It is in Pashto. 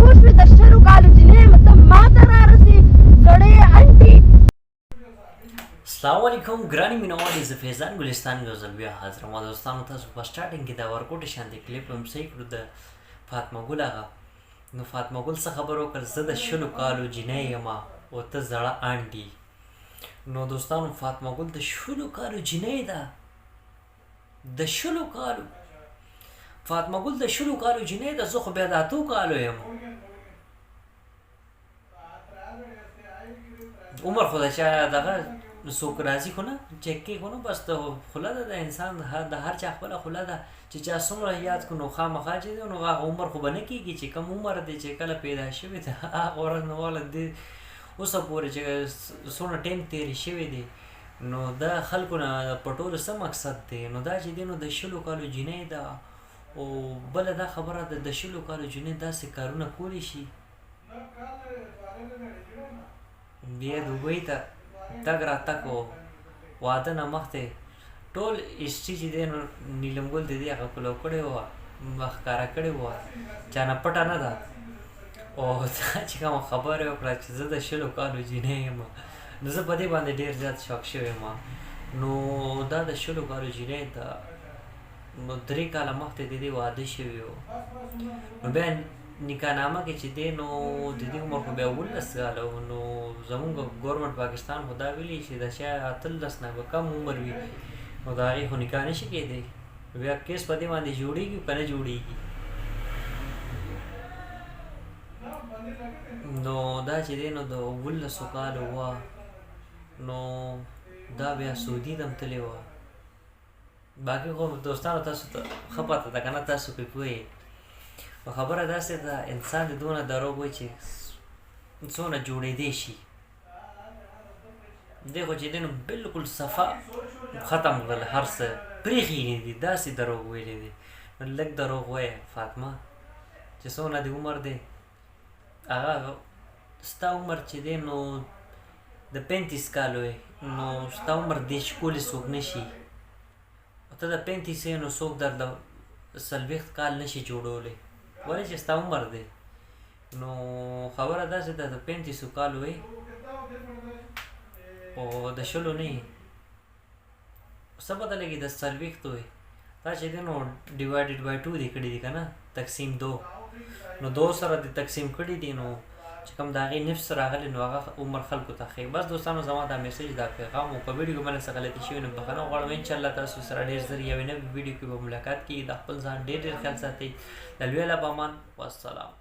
پوه شوې د شلو کالو جینۍ یم ته ما ته رارسې زړې انټي. السلام علیکم ګرانې مینوالې، زه فیضان ګلستان یو ځل بیا حاضر یم. دوستانو تاسو په سټارټینګ کې د ورکوټې شانتې کلیپ هم صحیح کړو د فاطمه ګل هغه. نو فاطمه ګل څه خبر وکړ، زه د 10 کالو جینۍ یم او ته زړه انډي. نو دوستانو فاطمه ګل د 10 کالو جینۍ ده، د 10 کالو. فاطمه ګل د 10 کالو جینۍ ده، زه خو بیا د 8 کالو یم. عمر خو د چا دغه څوک راځي خو نه چک کې خو نه، بس د خوله ده د انسان، د هر چا خپله خوله ده چې چا څومره یاد کړو نو خامخا چې دی نو هغه عمر خو به نه کېږي چې کم عمر دی چې کله پیدا شوی دی هغه ورځ نه واله دی اوسه پورې چې څومره ټایم تېرې شوی دی. نو دا خلکو نه په ټولو څه مقصد دی؟ نو دا چې دی نو د 10 کالو جینۍ ده. او بله دا خبره ده د 10 کالو جینۍ داسې کارونه کولی شي بیا دوبۍ ته تګ راتګ و واده نه مخکې ټول هسټري چې دی نو نیلم ګل د دې هغه کلو کړې وه، ښکاره کړې وه، چا نه پټه نه ده. او دا چې کومه خبره یې وکړه چې زه د 10 کالو جینۍ یم، نو زه په دې باندې ډېر زیات شاک شوی یم. نو دا د 10 کالو جینۍ ده، نو 3 کاله مخکې د دې واده شوي و. نو بیا نکاحنامه کې چې دی نو د دې عمر خو بیا 19 کاله و. نو زمونږ ګورمنټ پاکستان خو دا ویلي چې د چا 18 نه به کم عمر وي نو د هغې خو نکاح نشي کېدی. بیا کیس په دې باندې جوړېږي که نه جوړېږي. نو دا چې دی نو د 19 کالو وه، نو دا بیا سعودي ته هم تللې وه. باقي خو دوستانو تاسو ته ښه پته ده که نه، تاسو پرې پوهیږئ. خو خبره داسې ده انسان د دونه دروغ وایي چې څونه جوړېدی شي. دی خو چې دی نو بلکل صفا ختم کړل، هر څه پرېښي نه دي، داسې دروغ ویلی دی. نو لږ دروغ وایه فاطمه چې څونه د عمر دی. هغه ستا عمر چې دی نو د 35 کالو یې، نو ستا عمر دېرش کولی څوک نه شي. ته د 35 یې نو څوک درله 40 کال نه شي جوړولی، ولې چې ستا عمر دی. نو خبره داسې ده د 35 کالو یې او د 10 نه یې، څه پته لګي د 40 یې. دا چې دی نو ډیوایډډ بای 2 دې کړي دي که نه، تقسیم 2. نو 2 سره دې تقسیم کړي دي، نو چې کوم د هغې نفس راغلی نو هغه عمر خلکو ته ښیي. بس دوستانو زما دا میسج دا پیغام و. په ویډیو کې مله څه غلطي شوي نو بخښنه غواړم. انشاءالله تاسو سره ډېر ژر یوې نوې ویډیو کې به ملاقات کېږي. د خپل ځان ډېر ډېر خیال ساتئ. د لوی الله په امان، والسلام.